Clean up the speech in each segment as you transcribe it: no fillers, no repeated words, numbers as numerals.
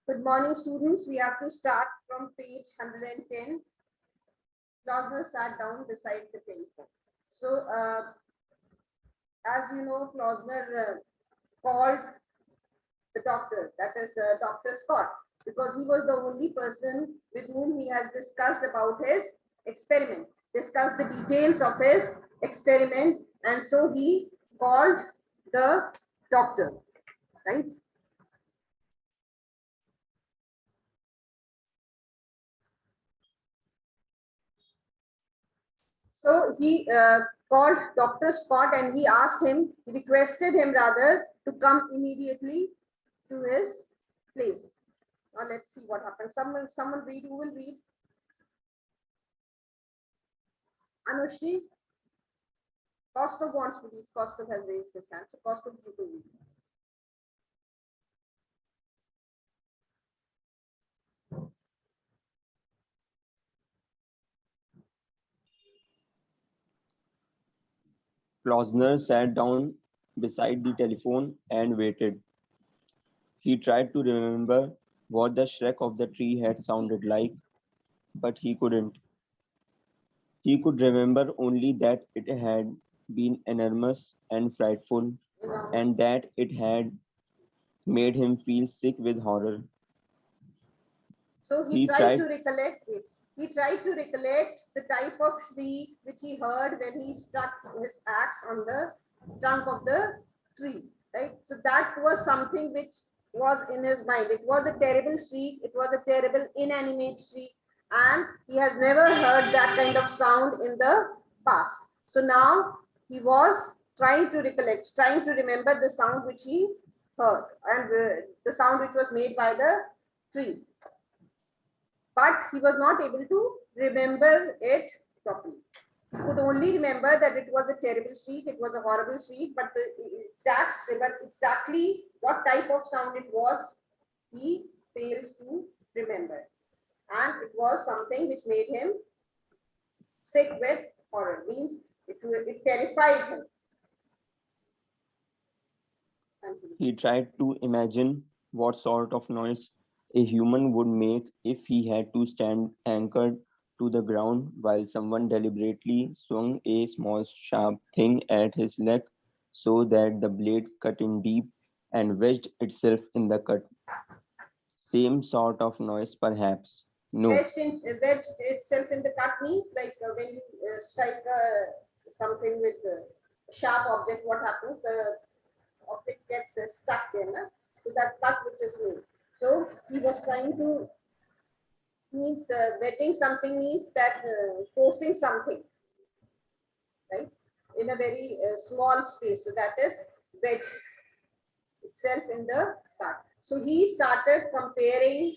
Good morning, students. We have to start from page 110. Klausner sat down beside the telephone. So, as you know, Klausner called the doctor, that is Dr. Scott, because he was the only person with whom he has discussed about his experiment, discussed the details of his experiment, and so he called the doctor, right? So he called Dr. Scott and he asked him, he requested him rather to come immediately to his place. Now let's see what happens. Someone read, who will read? Anushri? Kostov wants to read. Kostov has raised his hand. So Kostov, you can read. Klausner sat down beside the telephone and waited. He tried to remember what the shriek of the tree had sounded like, but he couldn't. He could remember only that it had been enormous and frightful, and that it had made him feel sick with horror. So he He tried to tried, recollect it. He tried to recollect the type of shriek which he heard when he struck his axe on the trunk of the tree. Right. So that was something which was in his mind. It was a terrible shriek. It was a terrible inanimate shriek, and he has never heard that kind of sound in the past. So now he was trying to recollect, trying to remember the sound which he heard, and the sound which was made by the tree, but he was not able to remember it properly. He could only remember that it was a terrible shriek, it was a horrible shriek, but exactly what type of sound it was, he fails to remember. And it was something which made him sick with horror, means it terrified him. he tried to imagine what sort of noise a human would make if he had to stand anchored to the ground while someone deliberately swung a small sharp thing at his leg so that the blade cut in deep and wedged itself in the cut. Same sort of noise, perhaps. No. Wedged itself in the cut means like when you strike something with a sharp object, what happens? The object gets stuck there, na? So that cut which is made. So he was trying to, means wetting something means that forcing something, right, in a very small space. So that is wedge itself in the cut. So he started comparing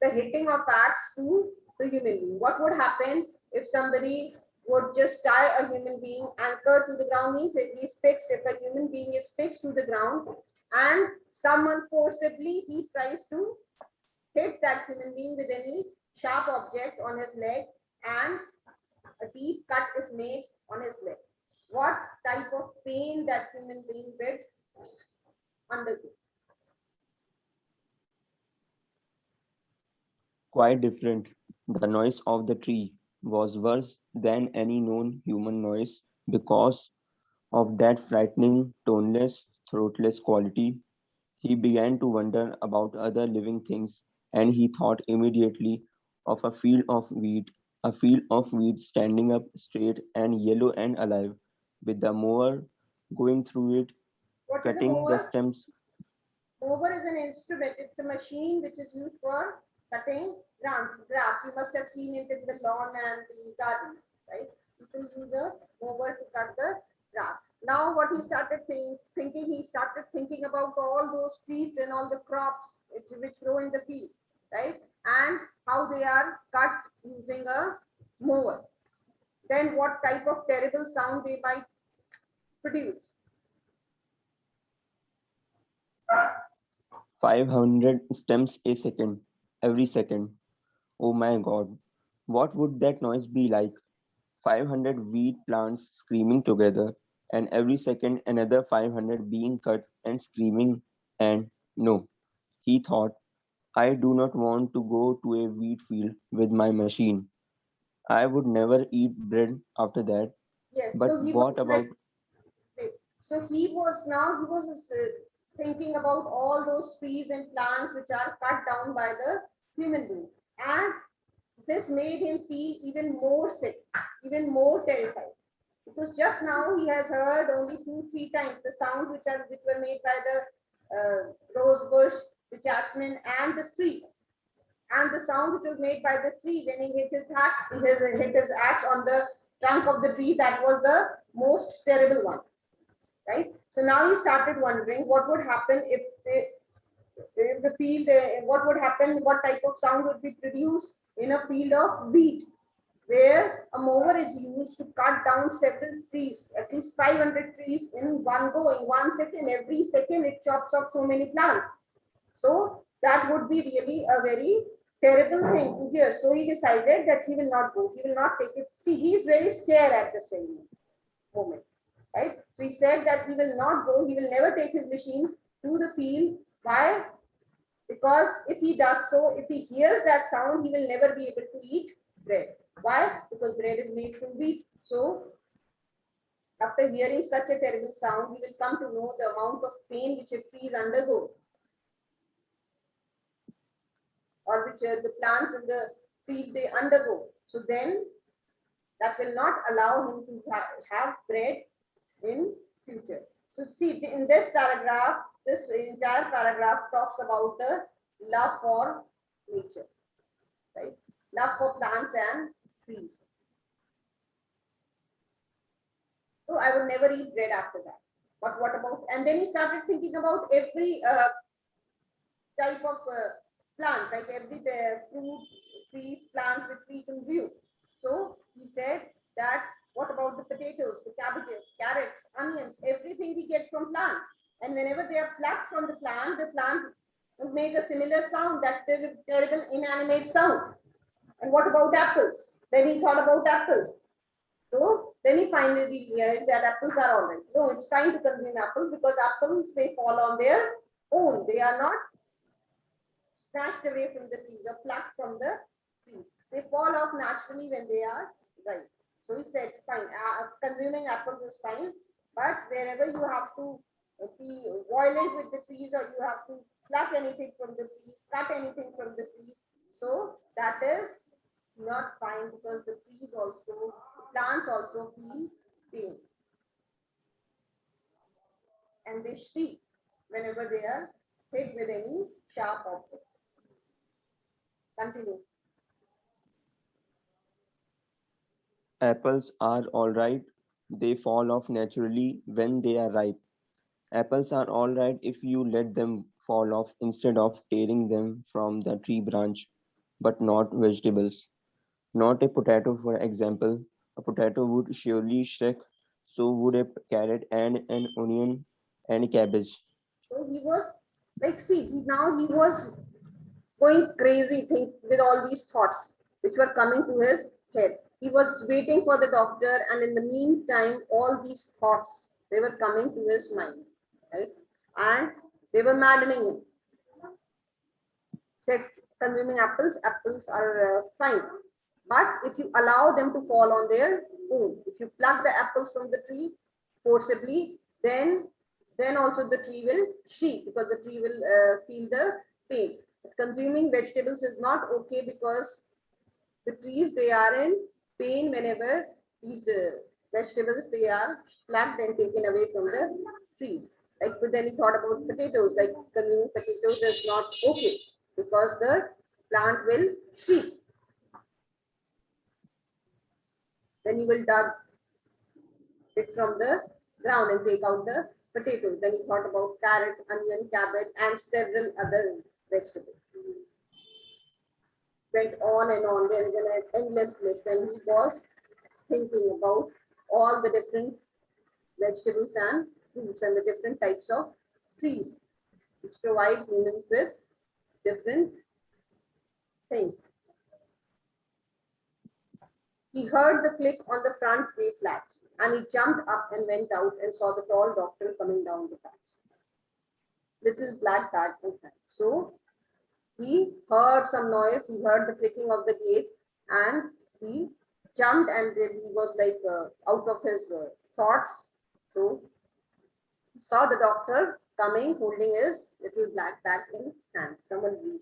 the hitting of axe to the human being. What would happen if somebody would just tie a human being anchored to the ground, means if he's fixed, if a human being is fixed to the ground and someone forcibly he tries to hit that human being with any sharp object on his leg and a deep cut is made on his leg. What type of pain that human being would undergo? Quite different. The noise of the tree was worse than any known human noise because of that frightening, toneless, throatless quality. He began to wonder about other living things, and he thought immediately of a field of wheat standing up straight and yellow and alive, with the mower going through it, What is a cutting the mower? stems. Mower is an instrument. It's a machine which is used for cutting grass. You must have seen it in the lawn and the gardens, right? People use a mower to cut the grass. Now, what he started thinking, he started thinking about all those trees and all the crops which grow in the field, right? And how they are cut using a mower. Then, what type of terrible sound they might produce. 500 stems a second, every second. Oh my God, what would that noise be like? 500 wheat plants screaming together, and every second another 500 being cut and screaming. And no, he thought, I do not want to go to a wheat field with my machine. I would never eat bread after that. Yes, But so he what was like, about so he was thinking about all those trees and plants which are cut down by the human being, and this made him feel even more sick, even more terrified, because just now he has heard only 2 3 times the sound which were made by the rose bush, the jasmine, and the tree, and the sound which was made by the tree when he hit his axe on the trunk of the tree, that was the most terrible one, right? So now he started wondering what would happen if the field, what would happen, what type of sound would be produced in a field of wheat, where a mower is used to cut down several trees, at least 500 trees in one go, in 1 second. Every second it chops off so many plants. So that would be really a very terrible thing to hear. So he decided that he will not go. He will not take it. See, he is very scared at this very moment, right? So he said that he will not go. He will never take his machine to the field. Why? Because if he does so, if he hears that sound, he will never be able to eat bread. Why? Because bread is made from wheat. So after hearing such a terrible sound, he will come to know the amount of pain which a tree undergoes, or which the plants in the field they undergo. So then that will not allow him to have bread in future. So see, in this paragraph, this entire paragraph talks about the love for nature, right? Love for plants and trees. So I would never eat bread after that. But what about? And then he started thinking about every type of plant, like every fruit, trees, plants which we consume. So he said that what about the potatoes, the cabbages, carrots, onions, everything we get from plant. And whenever they are plucked from the plant would make a similar sound, that terrible inanimate sound. And what about apples? Then he thought about apples. So then he finally realized that apples are all right. No, it's fine to consume apples because apples they fall on their own. They are not snatched away from the trees or plucked from the tree. They fall off naturally when they are ripe. So he said, fine, consuming apples is fine, but wherever you have to be violent with the trees or you have to pluck anything from the trees, cut anything from the trees, so that is not fine because the trees also, plants also feel pain and they shriek whenever they are hit with any sharp object. Continue. apples are all right? They fall off naturally when they are ripe. Apples are all right if you let them fall off instead of tearing them from the tree branch, but not vegetables. Not a potato, for example. A potato would surely shrink, so would a carrot and an onion and a cabbage. So he was like, see, now he was going crazy think with all these thoughts which were coming to his head. He was waiting for the doctor, and in the meantime, all these thoughts they were coming to his mind, right? And they were maddening him. Said consuming apples are fine, but if you allow them to fall on their own, if you pluck the apples from the tree forcibly, then also the tree will shriek because the tree will feel the pain. Consuming vegetables is not okay because the trees they are in pain whenever these vegetables they are plucked and taken away from the trees. Like, but then he thought about potatoes, like consuming potatoes is not okay because the plant will shriek. Then he will dug it from the ground and take out the potatoes. Then he thought about carrot, onion, cabbage, and several other vegetables. Went on and on. There is an endless list, and he was thinking about all the different vegetables and fruits and the different types of trees which provide humans with different things. He heard the click on the front gate latch, and he jumped up and went out and saw the tall doctor coming down the path. little black bag in hand. So he heard some noise, he heard the clicking of the gate, and he jumped, and then he was like out of his thoughts. So he saw the doctor coming, holding his little black bag in hand. Someone read.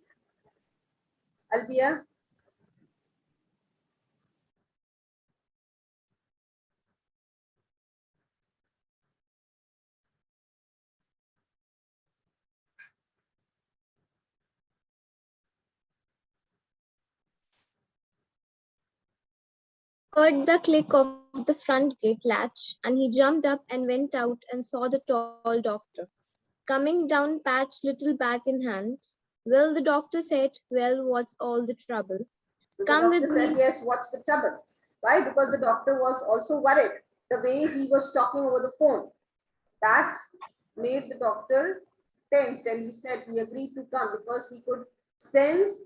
Albia. Heard the click of the front gate latch, and he jumped up and went out and saw the tall doctor coming down, patch, little bag in hand. Well, the doctor said, well, what's all the trouble? So the Come doctor with said, me. yes, what's the trouble? Why? Because the doctor was also worried. The way he was talking over the phone, that made the doctor tensed, and he said he agreed to come because he could sense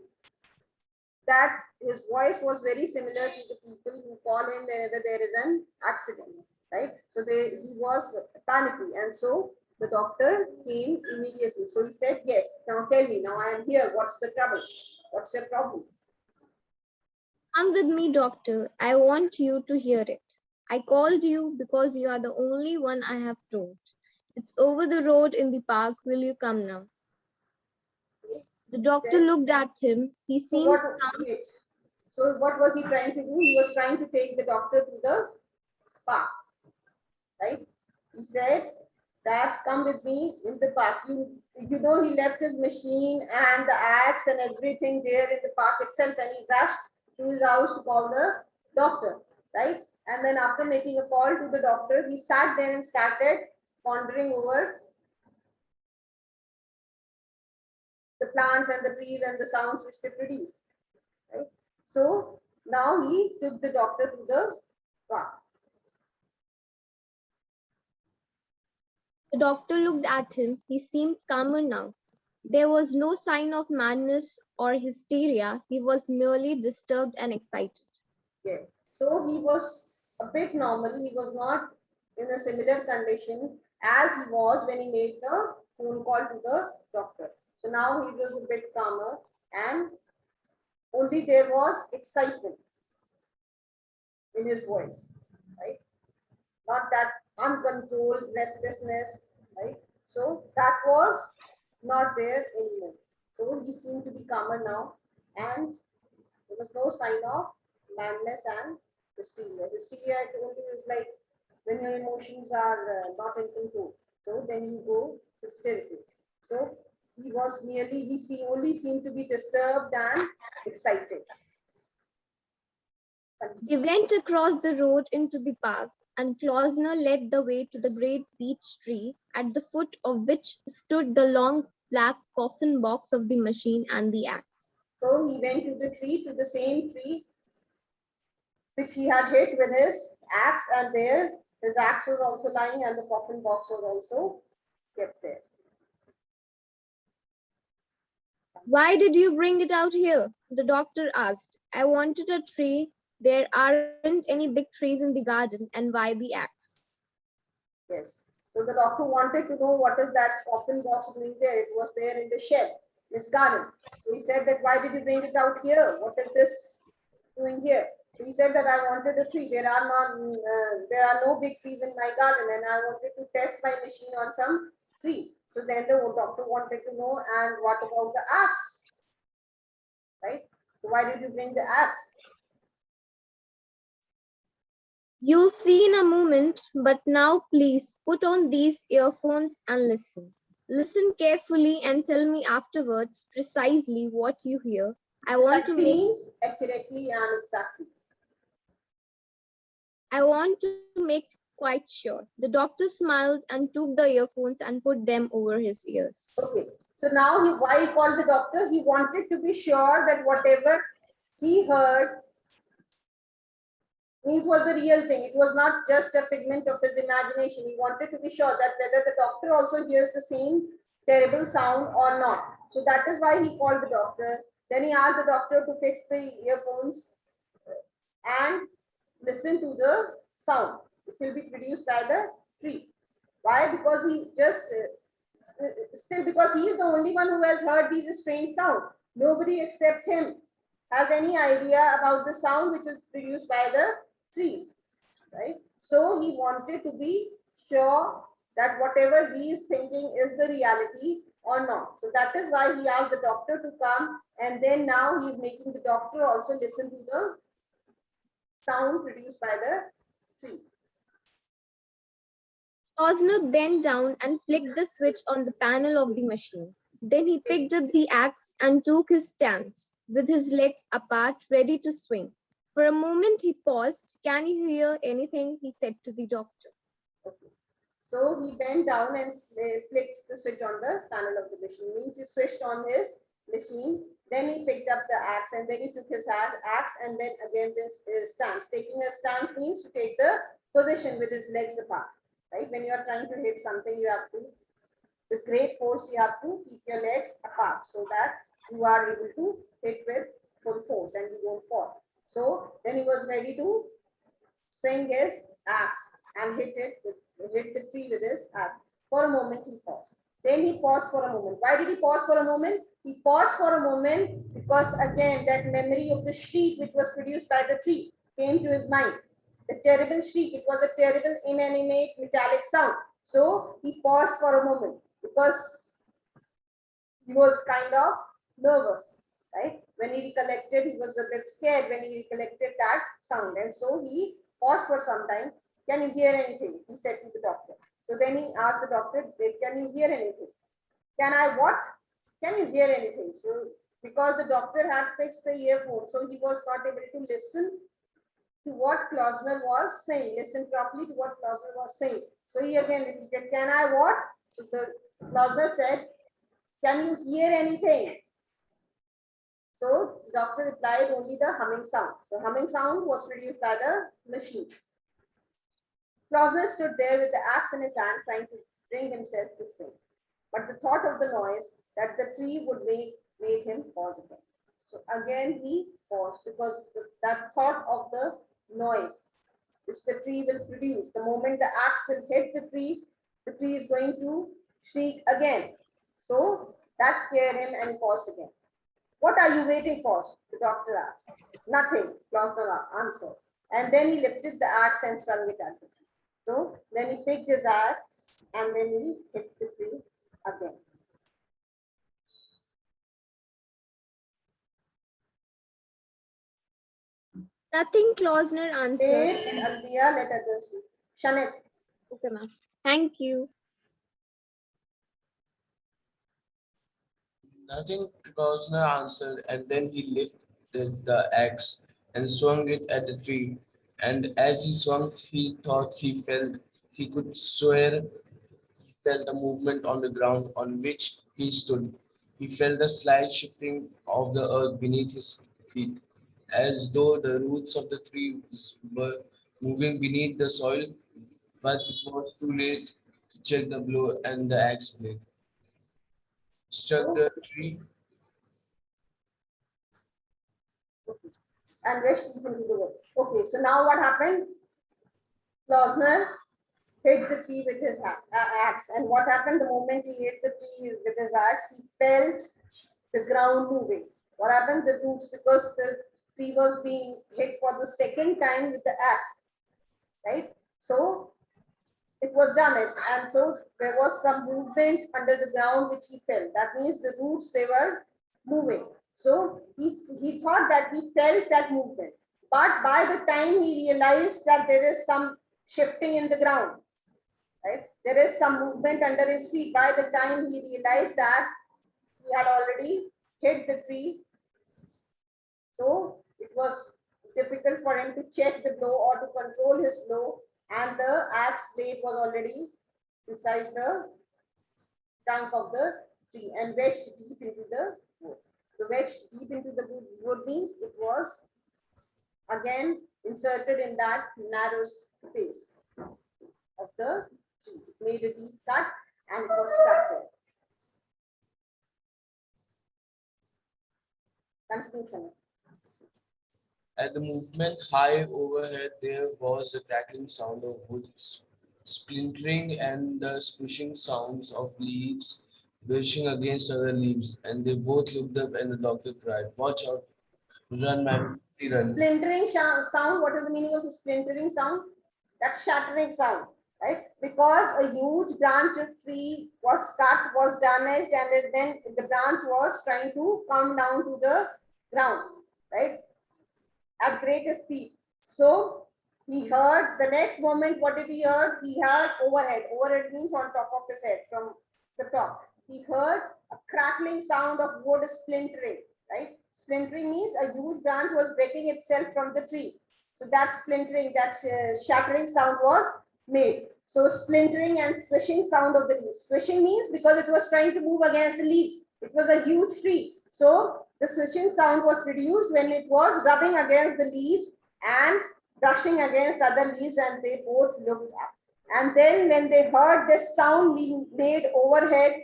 that his voice was very similar to the people who call him whenever there is an accident, right? So he was panicky, and so the doctor came immediately. So he said, yes, now tell me, now I am here. What's the trouble? What's your problem? Come with me, doctor. I want you to hear it. I called you because you are the only one I have told. It's over the road in the park. Will you come now? The doctor Said, looked at him. He so seemed what, calm. wait. So what was he trying to do? He was trying to take the doctor to the park, right? He said that come with me in the park. You know, he left his machine and the axe and everything there in the park itself, and he rushed to his house to call the doctor, right? And then after making a call to the doctor, he sat there and started pondering over the plants and the trees and the sounds which they produce, right? So now he took the doctor to the park. The doctor looked at him. He seemed calmer now. There was no sign of madness or hysteria. He was merely disturbed and excited. Yeah. So he was a bit normal. He was not in a similar condition as he was when he made the phone call to the doctor. So now he was a bit calmer, and only there was excitement in his voice, right? Not that uncontrolled restlessness, right? So that was not there anymore. So he seemed to be calmer now, and there was no sign of madness and hysteria. Hysteria, I told you, is like when your emotions are not in control. So then you go hysterical. So he only seemed to be disturbed and excited. They went across the road into the park, and Klausner led the way to the great beech tree, at the foot of which stood the long black coffin box of the machine and the axe. So he went to the tree, to the same tree which he had hit with his axe, and there his axe was also lying, and the coffin box was also kept there. Why did you bring it out here? The doctor asked. I wanted a tree. There aren't any big trees in the garden, and why the axe? Yes. So the doctor wanted to know what is that coffin box doing there. It was there in the shed, this garden. So he said that why did you bring it out here? What is this doing here? So he said that I wanted a tree. There are no big trees in my garden, and I wanted to test my machine on some tree. So then the doctor wanted to know, and what about the axe? Right? So why did you bring the axe? You'll see in a moment, but now please put on these earphones and listen. Listen carefully and tell me afterwards precisely what you hear. I want to Means accurately and exactly. make quite sure. The doctor smiled and took the earphones and put them over his ears. Okay. So now why he called the doctor? He wanted to be sure that whatever he heard means was the real thing. It was not just a figment of his imagination. He wanted to be sure that whether the doctor also hears the same terrible sound or not. So that is why he called the doctor. Then he asked the doctor to fix the earphones and listen to the sound. It will be produced by the tree. Why? Because he just still, because he is the only one who has heard these strange sound. Nobody except him has any idea about the sound which is produced by the tree, right? So he wanted to be sure that whatever he is thinking is the reality or not. So that is why he asked the doctor to come, and then now he is making the doctor also listen to the sound produced by the tree. Klosner bent down and flicked the switch on the panel of the machine. Then he picked up the axe and took his stance, with his legs apart, ready to swing. For a moment he paused. "Can you hear anything?" he said to the doctor. Okay. So he bent down and flicked the switch on the panel of the machine. Means he switched on his machine. Then he picked up the axe, and then he took his axe, and then again this stance. Taking a stance means to take the position with his legs apart. Right? When you are trying to hit something, you have to, with great force, you have to keep your legs apart so that you are able to hit with full force and you don't fall. So then he was ready to swing his axe and hit the tree with his axe. For a moment he paused. Then he paused for a moment. Why did he pause for a moment? He paused for a moment because again that memory of the shriek which was produced by the tree came to his mind. The terrible shriek. It was a terrible inanimate metallic sound. So he paused for a moment because he was kind of nervous, right? When he recollected, he was a bit scared when he recollected that sound. And so he paused for some time. "Can you hear anything?" he said to the doctor. So then he asked the doctor, "Can you hear anything?" "Can I what?" "Can you hear anything?" So because the doctor had fixed the earphone, so he was not able to listen to what Klosner was saying, listen properly to what Klosner was saying. So he again repeated, "Can I what?" So the Klosner said, "Can you hear anything?" So the doctor replied, "Only the humming sound." So humming sound was produced by the machine. Klosner stood there with the axe in his hand, trying to bring himself to think. But the thought of the noise that the tree would make made him pause again. So again he paused because that thought of the noise which the tree will produce, the moment the axe will hit the tree is going to shriek again. So that scared him and he paused again. "What are you waiting for?" the doctor asked. "Nothing," Klosner answered. And then he lifted the axe and swung it at the tree. So then he picked his axe and then he hit the tree again. Nothing, Klosner answered. Wait, Alvia, let others do. Shanit. Okay, ma'am. Thank you. Nothing, Klosner answered, and then he lifted the axe and swung it at the tree. And as he swung, he thought he could swear he felt a movement on the ground on which he stood. He felt the slight shifting of the earth beneath his feet, as though the roots of the trees were moving beneath the soil, but it was too late to check the blow, and the axe blade struck the tree. And rushed deep into the wood. Okay, so now what happened? Klosner hit the tree with his axe. And what happened the moment he hit the tree with his axe? He felt the ground moving. What happened? The roots, because the tree was being hit for the second time with the axe, right? So it was damaged, and so there was some movement under the ground which he felt. That means the roots, they were moving. So he thought that he felt that movement, but by the time he realized that there is some shifting in the ground, right? There is some movement under his feet. By the time he realized that, he had already hit the tree. So it was difficult for him to check the blow or to control his blow, and the axe blade was already inside the trunk of the tree and wedged deep into the wood. So wedged deep into the wood means it was again inserted in that narrow space of the tree. It made a deep cut and it was stuck there. Continue, Shannon. At the movement high overhead, there was the crackling sound of wood splintering and the squishing sounds of leaves brushing against other leaves, and they both looked up and the doctor cried, "Watch out, run, man, run." Splintering sound. What is the meaning of splintering sound? That's shattering sound, right? Because a huge branch of tree was cut, was damaged, and then the branch was trying to come down to the ground, right? At greater speed. So he heard the next moment, what did he hear? He heard overhead. Overhead means on top of his head, from the top. He heard a crackling sound of wood splintering, right? Splintering means a huge branch was breaking itself from the tree. So that splintering, that shattering sound was made. So splintering and swishing sound of the leaves. Swishing means because it was trying to move against the leaves. It was a huge tree. So the swishing sound was produced when it was rubbing against the leaves and brushing against other leaves, and they both looked up. And then when they heard this sound being made overhead,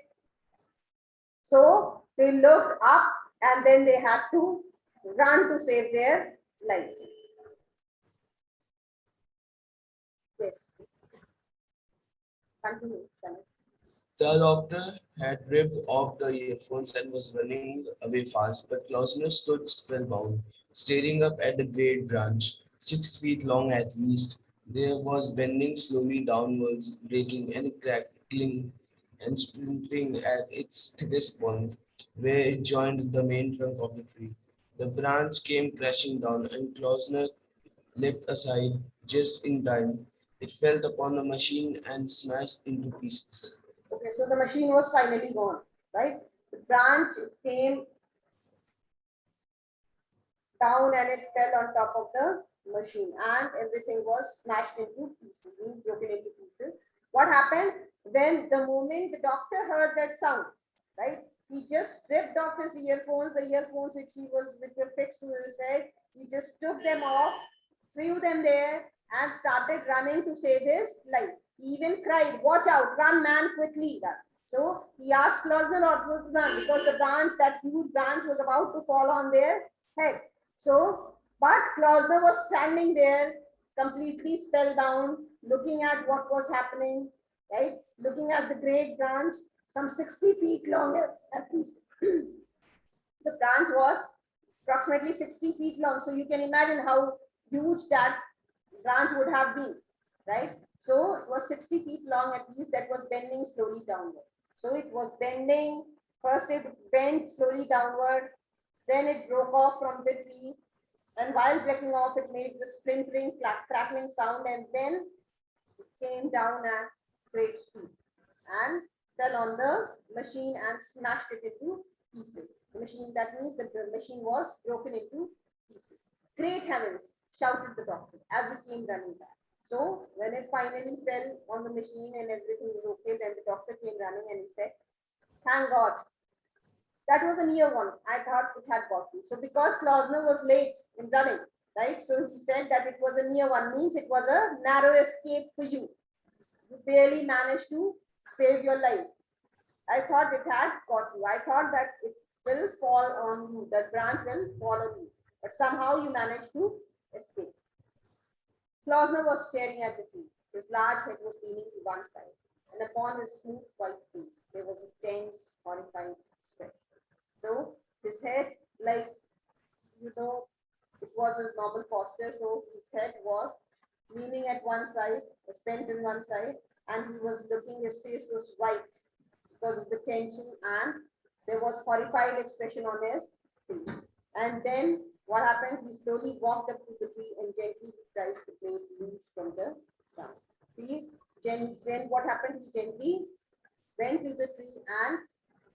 so they looked up and then they had to run to save their lives. Yes. Continue, Shannon. The doctor had ripped off the earphones and was running away fast, but Klausner stood spellbound, staring up at the great branch, 6 feet long at least. There was bending slowly downwards, breaking and crackling and splintering at its thickest point, where it joined the main trunk of the tree. The branch came crashing down, and Klausner leapt aside just in time. It fell upon the machine and smashed into pieces. Okay, so the machine was finally gone, right? The branch came down and it fell on top of the machine, and everything was smashed into pieces, being broken into pieces. What happened when the moment the doctor heard that sound, right? He just stripped off his earphones, the earphones which were fixed to his head. He just took them off, threw them there, and started running to save his life. He even cried, "Watch out, run, man, quickly, run." So he asked Klausner also to run because the branch, that huge branch, was about to fall on their head. So, but Klausner was standing there completely spellbound, looking at what was happening, right? Looking at the great branch, some 60 feet long at least. The branch was approximately 60 feet long. So you can imagine how huge that branch would have been, right? So it was 60 feet long at least, that was bending slowly downward. So it was bending, first it bent slowly downward, then it broke off from the tree, and while breaking off, it made the splintering, crackling sound, and then it came down at great speed and fell on the machine and smashed it into pieces. The machine, that means that the machine was broken into pieces. Great heavens, shouted the doctor as he came running back. So when it finally fell on the machine and everything was okay, then the doctor came running and he said, "Thank God, that was a near one. I thought it had got you." So because Klausner was late in running, right? So he said that it was a near one, means it was a narrow escape for you. You barely managed to save your life. I thought it had got you. I thought that it will fall on you, that branch will fall on you. But somehow you managed to escape. Klausner was staring at the tree. His large head was leaning to one side, and upon his smooth white face there was a tense, horrified expression. So his head, like, you know, it was his normal posture. So his head was leaning at one side, was bent in one side, and he was looking, his face was white because of the tension, and there was horrified expression on his face. And then what happened? He slowly walked up to the tree and gently tries to break loose from the trunk. See, then what happened? He gently went to the tree and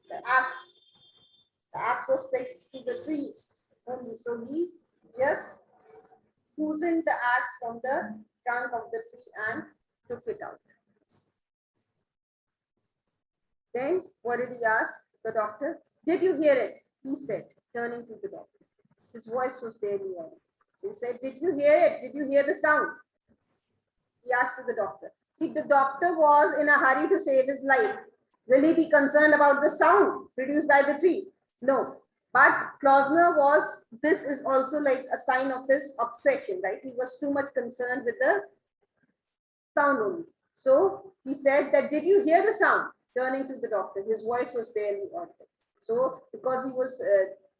the axe was fixed to the tree only. So he just loosened the axe from the trunk of the tree and took it out. Then what did he ask the doctor? "Did you hear it?" he said, turning to the doctor. His voice was barely audible. So he said, "Did you hear it? Did you hear the sound?" He asked to the doctor. See, the doctor was in a hurry to save his life. Will he be concerned about the sound produced by the tree? No. But Klausner was, this is also like a sign of his obsession, right? He was too much concerned with the sound only. So he said that, "Did you hear the sound?" turning to the doctor. His voice was barely audible. So because he was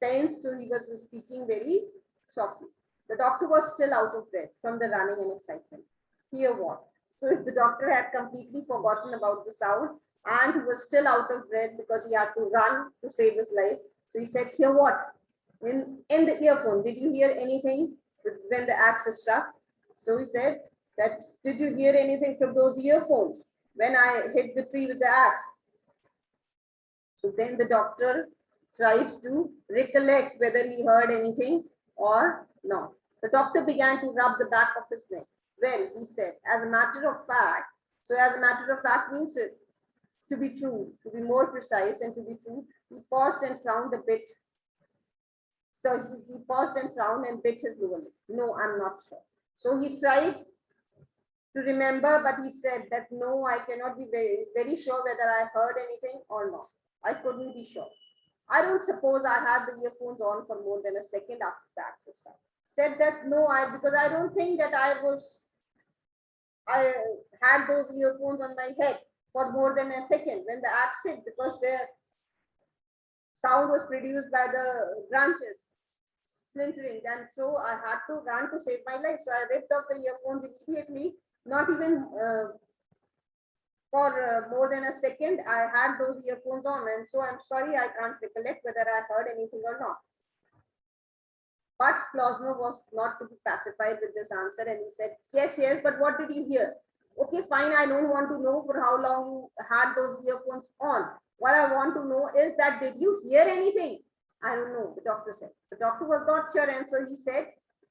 tense, so he was speaking very softly. The doctor was still out of breath from the running and excitement. Hear what? So if the doctor had completely forgotten about the sound and he was still out of breath because he had to run to save his life. So he said, hear what? In the earphone, did you hear anything when the axe struck? So he said that, did you hear anything from those earphones when I hit the tree with the axe? So then the doctor tried to recollect whether he heard anything or not. The doctor began to rub the back of his neck. Well, he said, as a matter of fact, so as a matter of fact means to be true, to be more precise and to be true, he paused and frowned a bit. So he paused and frowned and bit his lower lip. No, I'm not sure. So he tried to remember, but he said that no, I cannot be very sure whether I heard anything or not. I couldn't be sure. I don't suppose I had the earphones on for more than a second after that. Said that no, because I don't think that I had those earphones on my head for more than a second when the axe hit, because the sound was produced by the branches splintering, and so I had to run to save my life. So I ripped off the earphones immediately, not even for more than a second. I had those earphones on, and so I'm sorry, I can't recollect whether I heard anything or not. But Klausner was not to be pacified with this answer, and he said, yes, yes, but what did you hear? Okay, fine, I don't want to know for how long you had those earphones on. What I want to know is that, did you hear anything? I don't know, the doctor said. The doctor was not sure, and so he said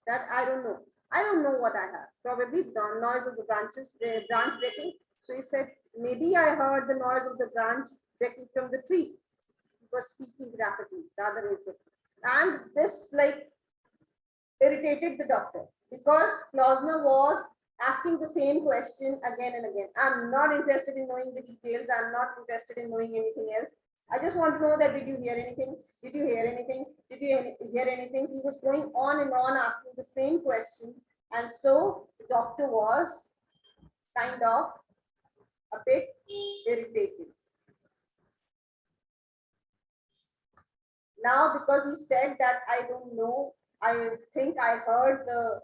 that I don't know. I don't know what I heard. Probably the noise of the branch breaking. So he said, maybe I heard the noise of the branch breaking from the tree. He was speaking rapidly, rather irritably. And this irritated the doctor, because Klausner was asking the same question again and again. I'm not interested in knowing the details. I'm not interested in knowing anything else. I just want to know that, did you hear anything? Did you hear anything? Did you hear anything? He was going on and on asking the same question. And so the doctor was kind of a bit irritated. Now, because he said that I don't know, I think I heard the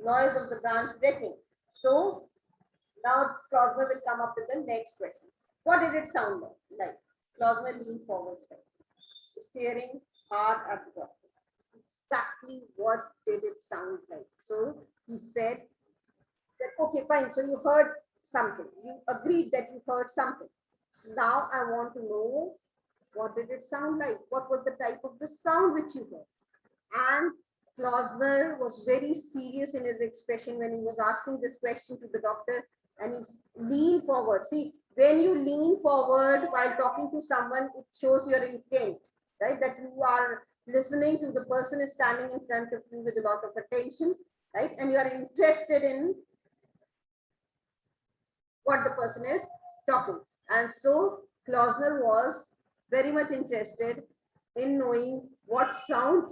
noise of the branch breaking. So now Klausner will come up with the next question. What did it sound like? Klausner leaned forward, staring hard at the doctor. Exactly what did it sound like? So he said, okay, fine. So you heard something. You agreed that you heard something. So now I want to know, what did it sound like? What was the type of the sound which you heard? And Klausner was very serious in his expression when he was asking this question to the doctor, and he leaned forward. See, when you lean forward while talking to someone, it shows your intent, right? That you are listening to the person is standing in front of you with a lot of attention, right? And you are interested in what the person is talking. And so Klausner was very much interested in knowing what sound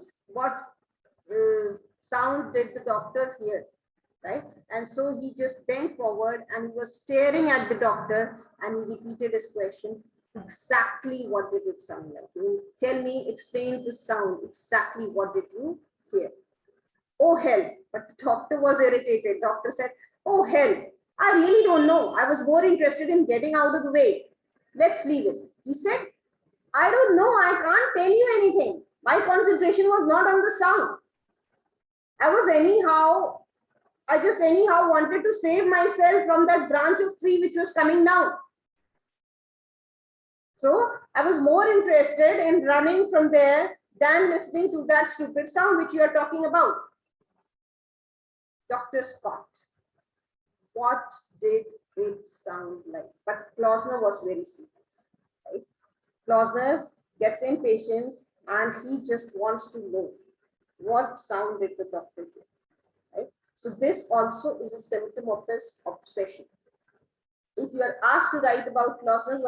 did the doctor hear, right? And so he just bent forward and he was staring at the doctor, and he repeated his question. Exactly what did it sound like? Tell me, explain the sound. Exactly what did you hear? Oh hell. But the doctor was irritated. Doctor said, oh hell, I really don't know. I was more interested in getting out of the way. Let's leave it. He said, I don't know. I can't tell you anything. My concentration was not on the sound. I just anyhow wanted to save myself from that branch of tree which was coming down. So I was more interested in running from there than listening to that stupid sound which you are talking about. Dr. Scott, what did it sound like? But Klausner was very serious, right? Klausner gets impatient and he just wants to know, what sound did the doctor hear, right? So this also is a symptom of his obsession. If you are asked to write about Klausner's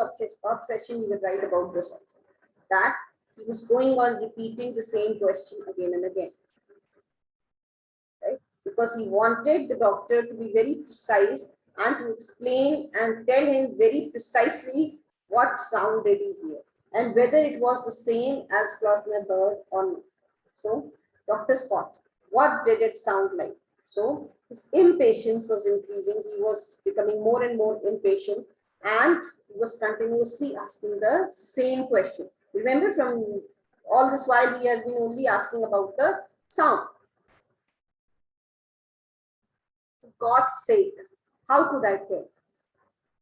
obsession, you will write about this also, that he was going on repeating the same question again and again, right? Because he wanted the doctor to be very precise and to explain and tell him very precisely What sound did he hear? And whether it was the same as Klausner heard or not. So, Dr. Scott, what did it sound like? So, his impatience was increasing. He was becoming more and more impatient, and he was continuously asking the same question. Remember, from all this while, he has been only asking about the sound. For God's sake, how could I tell?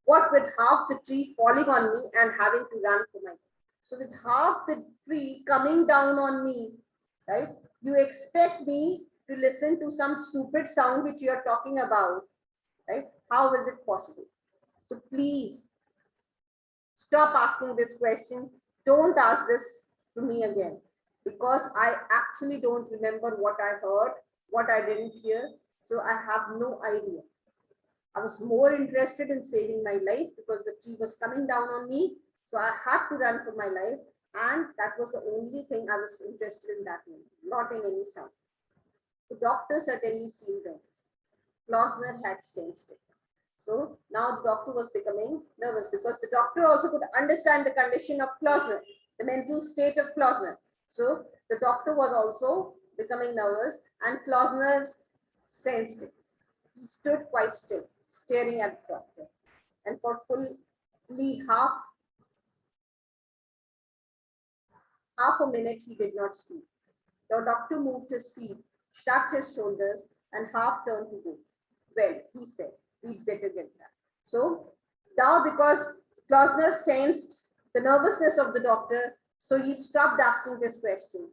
What with half the tree falling on me and having to run for my life? So with half the tree coming down on me, right? You expect me to listen to some stupid sound which you are talking about, right? How is it possible? So please stop asking this question. Don't ask this to me again, because I actually don't remember what I heard, what I didn't hear. So I have no idea. I was more interested in saving my life because the tree was coming down on me. So I had to run for my life. And that was the only thing I was interested in that moment, not in any sound. The doctor certainly seemed nervous. Klausner had sensed it. So now the doctor was becoming nervous because the doctor also could understand the condition of Klausner, the mental state of Klausner. So the doctor was also becoming nervous, and Klausner sensed it. He stood quite still, staring at the doctor, and for fully half a minute he did not speak. The doctor moved his feet, shrugged his shoulders, and half turned to go. Well, he said, we'd better get back. So now, because Klausner sensed the nervousness of the doctor, so he stopped asking this question,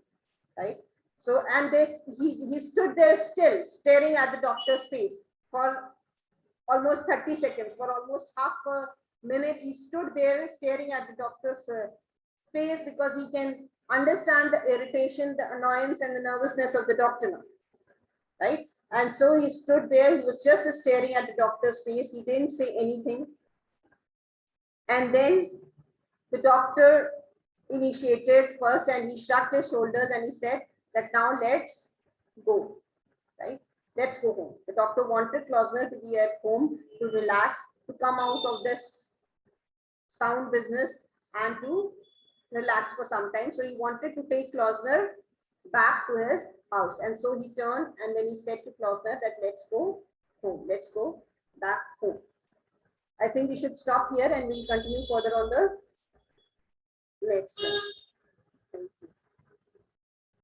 right? So, and he stood there still, staring at the doctor's face for almost 30 seconds. For almost half a minute, he stood there staring at the doctor's face, because he can understand the irritation, the annoyance, and the nervousness of the doctor now, right? And so he stood there, he was just staring at the doctor's face, he didn't say anything. And then the doctor initiated first, and he shrugged his shoulders and he said that now let's go, right? Let's go home. The doctor wanted Klausner to be at home, to relax, to come out of this sound business and to relax for some time. So he wanted to take Klausner back to his house. And so he turned and then he said to Klausner that let's go home. Let's go back home. I think we should stop here and we'll continue further on the next one.